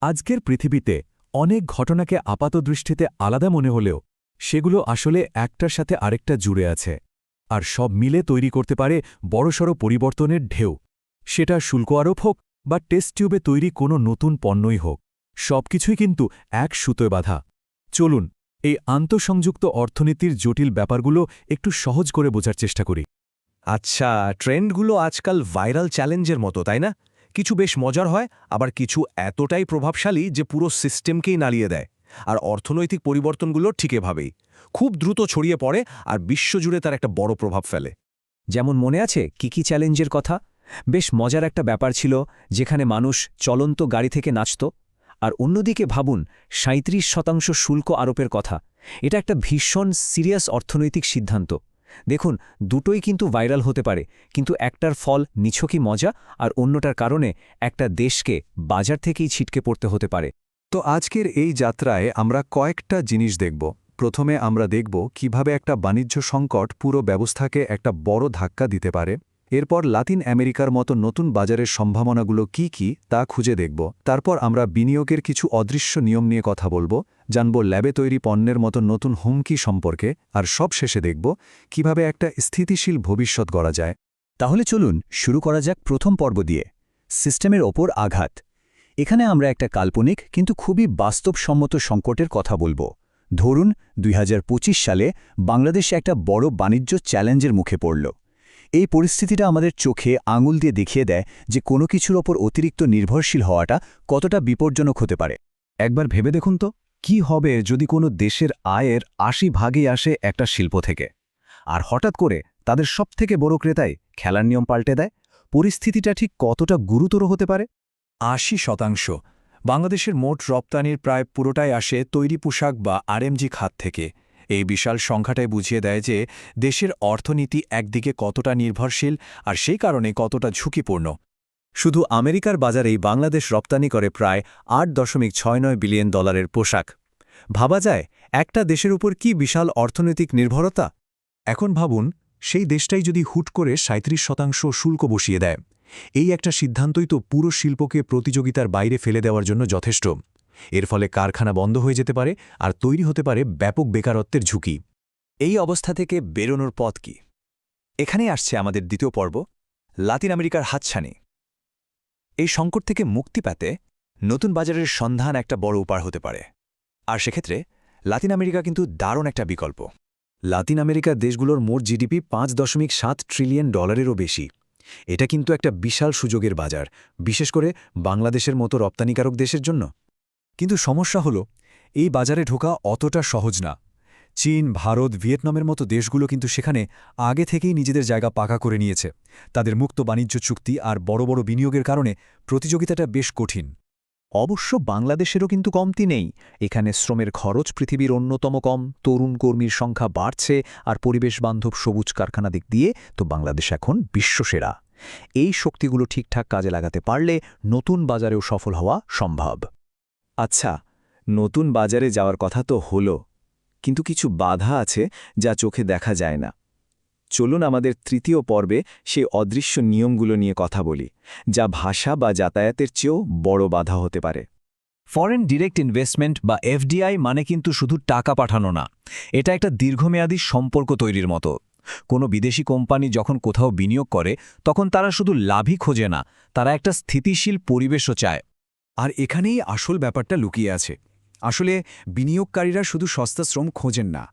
আজকের পৃথিবীতে অনেক ঘটনাকে আপাতদৃষ্টিতে আলাদা মনে হলেও সেগুলো আসলে একটার সাথে আরেকটা জুড়ে আছে আর সব মিলে তৈরি করতে পারে বড়সড় পরিবর্তনের ঢেউ। সেটা শুল্ক আরোপ হোক বা টেস্ট টিউবে তৈরি কোনো নতুন পণ্যই হোক, সবকিছুই কিন্তু এক সুতোয় বাঁধা। চলুন এই আন্তঃসংযুক্ত অর্থনীতির জটিল ব্যাপারগুলো একটু সহজ করে বোঝার চেষ্টা করি। আচ্ছা, ট্রেন্ডগুলো আজকাল ভাইরাল চ্যালেঞ্জের মতো, তাই না? কিছু বেশ মজার হয়, আবার কিছু এতটাই প্রভাবশালী যে পুরো সিস্টেমকেই নাড়িয়ে দেয়। আর অর্থনৈতিক পরিবর্তনগুলো ঠিক এভাবেই খুব দ্রুত ছড়িয়ে পড়ে আর বিশ্বজুড়ে তার একটা বড় প্রভাব ফেলে। যেমন মনে আছে কি চ্যালেঞ্জের কথা? বেশ মজার একটা ব্যাপার ছিল, যেখানে মানুষ চলন্ত গাড়ি থেকে নাচত, আর অন্যদিকে ভাবুন ৩৭% শুল্ক আরোপের কথা। এটা একটা ভীষণ সিরিয়াস অর্থনৈতিক সিদ্ধান্ত। দেখুন, দুটোই কিন্তু ভাইরাল হতে পারে, কিন্তু একটার ফল নিছকই মজা, আর অন্যটার কারণে একটা দেশকে বাজার থেকেই ছিটকে পড়তে হতে পারে। তো আজকের এই যাত্রায় আমরা কয়েকটা জিনিস দেখব। প্রথমে আমরা দেখব কিভাবে একটা বাণিজ্য সংকট পুরো ব্যবস্থাকে একটা বড় ধাক্কা দিতে পারে। এরপর লাতিন আমেরিকার মতো নতুন বাজারের সম্ভাবনাগুলো কি তা খুঁজে দেখব। তারপর আমরা বিনিয়োগের কিছু অদৃশ্য নিয়ম নিয়ে কথা বলবো, জানব ল্যাবে তৈরি পণ্যের মতো নতুন হুমকি সম্পর্কে, আর সব শেষে দেখব কিভাবে একটা স্থিতিশীল ভবিষ্যৎ গড়া যায়। তাহলে চলুন শুরু করা যাক প্রথম পর্ব দিয়ে, সিস্টেমের ওপর আঘাত। এখানে আমরা একটা কাল্পনিক কিন্তু খুবই বাস্তবসম্মত সংকটের কথা বলবো। ধরুন ২০২৫ সালে বাংলাদেশ একটা বড় বাণিজ্য চ্যালেঞ্জের মুখে পড়ল। এই পরিস্থিতিটা আমাদের চোখে আঙুল দিয়ে দেখিয়ে দেয় যে কোনো কিছুর ওপর অতিরিক্ত নির্ভরশীল হওয়াটা কতটা বিপজ্জনক হতে পারে। একবার ভেবে দেখুন তো, কি হবে যদি কোনো দেশের আয়ের ৮০% আসে একটা শিল্প থেকে, আর হঠাৎ করে তাদের সবথেকে বড় ক্রেতাই খেলার নিয়ম পাল্টে দেয়? পরিস্থিতিটা ঠিক কতটা গুরুতর হতে পারে? ৮০%। বাংলাদেশের মোট রপ্তানির প্রায় পুরোটাই আসে তৈরি পোশাক বা আরএমজি খাত থেকে। এই বিশাল সংখ্যাটাই বুঝিয়ে দেয় যে দেশের অর্থনীতি একদিকে কতটা নির্ভরশীল আর সেই কারণে কতটা ঝুঁকিপূর্ণ। শুধু আমেরিকার বাজারেই বাংলাদেশ রপ্তানি করে প্রায় $৮.৬৯ বিলিয়ন পোশাক। ভাবা যায় একটা দেশের উপর কি বিশাল অর্থনৈতিক নির্ভরতা। এখন ভাবুন, সেই দেশটাই যদি হুট করে ৩৭% শুল্ক বসিয়ে দেয়। এই একটা সিদ্ধান্তই তো পুরো শিল্পকে প্রতিযোগিতার বাইরে ফেলে দেওয়ার জন্য যথেষ্ট। এর ফলে কারখানা বন্ধ হয়ে যেতে পারে আর তৈরি হতে পারে ব্যাপক বেকারত্বের ঝুঁকি। এই অবস্থা থেকে বেরোনোর পথ কি? এখানেই আসছে আমাদের দ্বিতীয় পর্ব, লাতিন আমেরিকার হাতছানি। এই সংকট থেকে মুক্তি পেতে নতুন বাজারের সন্ধান একটা বড় উপায় হতে পারে, আর সেক্ষেত্রে লাতিন আমেরিকা কিন্তু দারুণ একটা বিকল্প। লাতিন আমেরিকার দেশগুলোর মোট জিডিপি $৫.৭ ট্রিলিয়ন বেশি। এটা কিন্তু একটা বিশাল সুযোগের বাজার, বিশেষ করে বাংলাদেশের মতো রপ্তানিকারক দেশের জন্য। কিন্তু সমস্যা হলো, এই বাজারে ঢোকা অতটা সহজ না। চীন, ভারত, ভিয়েতনামের মতো দেশগুলো কিন্তু সেখানে আগে থেকেই নিজেদের জায়গা পাকা করে নিয়েছে। তাদের মুক্ত বাণিজ্য চুক্তি আর বড় বড় বিনিয়োগের কারণে প্রতিযোগিতাটা বেশ কঠিন। অবশ্য বাংলাদেশেরও কিন্তু কমতি নেই। এখানে শ্রমের খরচ পৃথিবীর অন্যতম কম, তরুণ কর্মীর সংখ্যা বাড়ছে, আর পরিবেশ বান্ধব সবুজ কারখানা দিক দিয়ে তো বাংলাদেশ এখন বিশ্বসেরা। এই শক্তিগুলো ঠিকঠাক কাজে লাগাতে পারলে নতুন বাজারেও সফল হওয়া সম্ভব। আচ্ছা, নতুন বাজারে যাওয়ার কথা তো হলো, কিন্তু কিছু বাধা আছে যা চোখে দেখা যায় না। চলুন আমাদের তৃতীয় পর্বে সেই অদৃশ্য নিয়মগুলো নিয়ে কথা বলি, যা ভাষা বা যাতায়াতের চেয়েও বড় বাধা হতে পারে। ফরেন ডিরেক্ট ইনভেস্টমেন্ট বা এফডিআই মানে কিন্তু শুধু টাকা পাঠানো না, এটা একটা দীর্ঘমেয়াদী সম্পর্ক তৈরির মতো। কোনো বিদেশি কোম্পানি যখন কোথাও বিনিয়োগ করে, তখন তারা শুধু লাভই খোঁজে না, তারা একটা স্থিতিশীল পরিবেশও চায়। আর এখানেই আসল ব্যাপারটা লুকিয়ে আছে। আসলে বিনিয়োগকারীরা শুধু সস্তা শ্রম খোঁজেন না,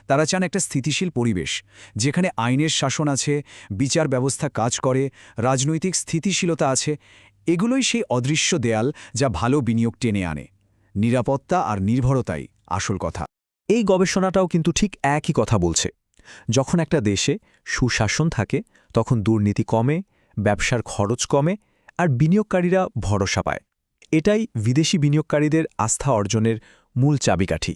তারা চান একটা স্থিতিশীল পরিবেশ, যেখানে আইনের শাসন আছে, বিচার ব্যবস্থা কাজ করে, রাজনৈতিক স্থিতিশীলতা আছে। এগুলোই সেই অদৃশ্য দেয়াল যা ভালো বিনিয়োগ টেনে আনে। নিরাপত্তা আর নির্ভরতাই আসল কথা। এই গবেষণাটাও কিন্তু ঠিক একই কথা বলছে। যখন একটা দেশে সুশাসন থাকে, তখন দুর্নীতি কমে, ব্যবসার খরচ কমে, আর বিনিয়োগকারীরা ভরসা পায়। এটাই বিদেশি বিনিয়োগকারীদের আস্থা অর্জনের মূল চাবিকাঠি।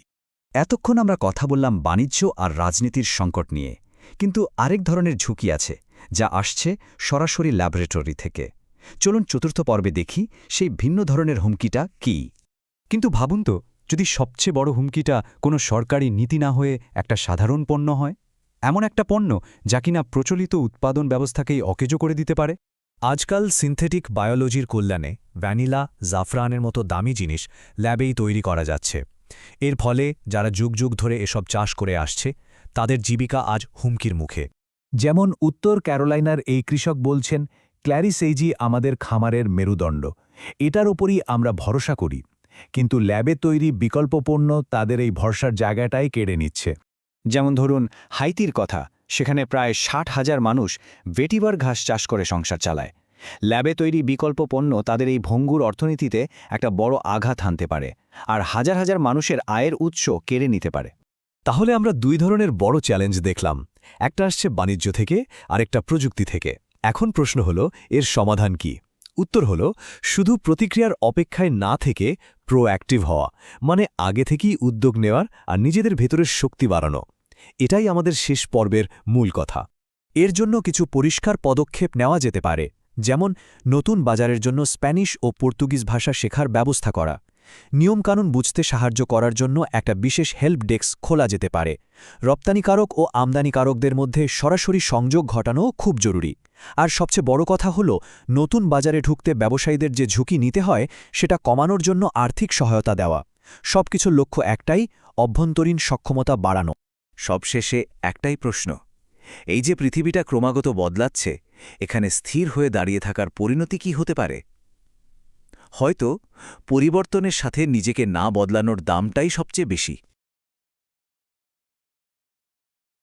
এতক্ষণ আমরা কথা বললাম বাণিজ্য আর রাজনীতির সংকট নিয়ে, কিন্তু আরেক ধরনের ঝুঁকি আছে যা আসছে সরাসরি ল্যাবরেটরি থেকে। চলুন চতুর্থ পর্বে দেখি সেই ভিন্ন ধরনের হুমকিটা কী। কিন্তু ভাবুন তো, যদি সবচেয়ে বড় হুমকিটা কোনো সরকারি নীতি না হয়ে একটা সাধারণ পণ্য হয়, এমন একটা পণ্য যা কিনা প্রচলিত উৎপাদন ব্যবস্থাকেই অকেজো করে দিতে পারে। আজকাল সিনথেটিক বায়োলজির কল্যাণে ভ্যানিলা জাফরানের মতো দামি জিনিস ল্যাবেই তৈরি করা যাচ্ছে। এর ফলে যারা যুগ যুগ ধরে এসব চাষ করে আসছে তাদের জীবিকা আজ হুমকির মুখে। যেমন উত্তর ক্যারোলাইনার এই কৃষক বলছেন, ক্ল্যারিসেইজি আমাদের খামারের মেরুদণ্ড, এটার ওপরই আমরা ভরসা করি, কিন্তু ল্যাবে তৈরি বিকল্প পণ্য তাদের এই ভরসার জায়গাটাই কেড়ে নিচ্ছে। যেমন ধরুন হাইতির কথা, সেখানে প্রায় 60,000 মানুষ ভেটিভার ঘাস চাষ করে সংসার চালায়। ল্যাবে তৈরি বিকল্প পণ্য তাদের এই ভঙ্গুর অর্থনীতিতে একটা বড় আঘাত হানতে পারে আর হাজার হাজার মানুষের আয়ের উৎস কেড়ে নিতে পারে। তাহলে আমরা দুই ধরনের বড় চ্যালেঞ্জ দেখলাম, একটা আসছে বাণিজ্য থেকে, আরেকটা প্রযুক্তি থেকে। এখন প্রশ্ন হলো, এর সমাধান কি? উত্তর হলো, শুধু প্রতিক্রিয়ার অপেক্ষায় না থেকে প্রোঅ্যাক্টিভ হওয়া, মানে আগে থেকেই উদ্যোগ নেওয়ার আর নিজেদের ভেতরের শক্তি বাড়ানো। এটাই আমাদের শেষ পর্বের মূল কথা। এর জন্য কিছু পরিষ্কার পদক্ষেপ নেওয়া যেতে পারে, যেমন নতুন বাজারের জন্য স্প্যানিশ ও পর্তুগিজ ভাষা শেখার ব্যবস্থা করা, নিয়মকানুন বুঝতে সাহায্য করার জন্য একটা বিশেষ হেল্প ডেস্ক খোলা যেতে পারে, রপ্তানিকারক ও আমদানিকারকদের মধ্যে সরাসরি সংযোগ ঘটানোও খুব জরুরি। আর সবচেয়ে বড় কথা হল, নতুন বাজারে ঢুকতে ব্যবসায়ীদের যে ঝুঁকি নিতে হয় সেটা কমানোর জন্য আর্থিক সহায়তা দেওয়া। সবকিছুর লক্ষ্য একটাই, অভ্যন্তরীণ সক্ষমতা বাড়ানো। সবশেষে একটাই প্রশ্ন, এই যে পৃথিবীটা ক্রমাগত বদলাচ্ছে, এখানে স্থির হয়ে দাঁড়িয়ে থাকার পরিণতি কি হতে পারে? হয়তো পরিবর্তনের সাথে নিজেকে না বদলানোর দামটাই সবচেয়ে বেশি।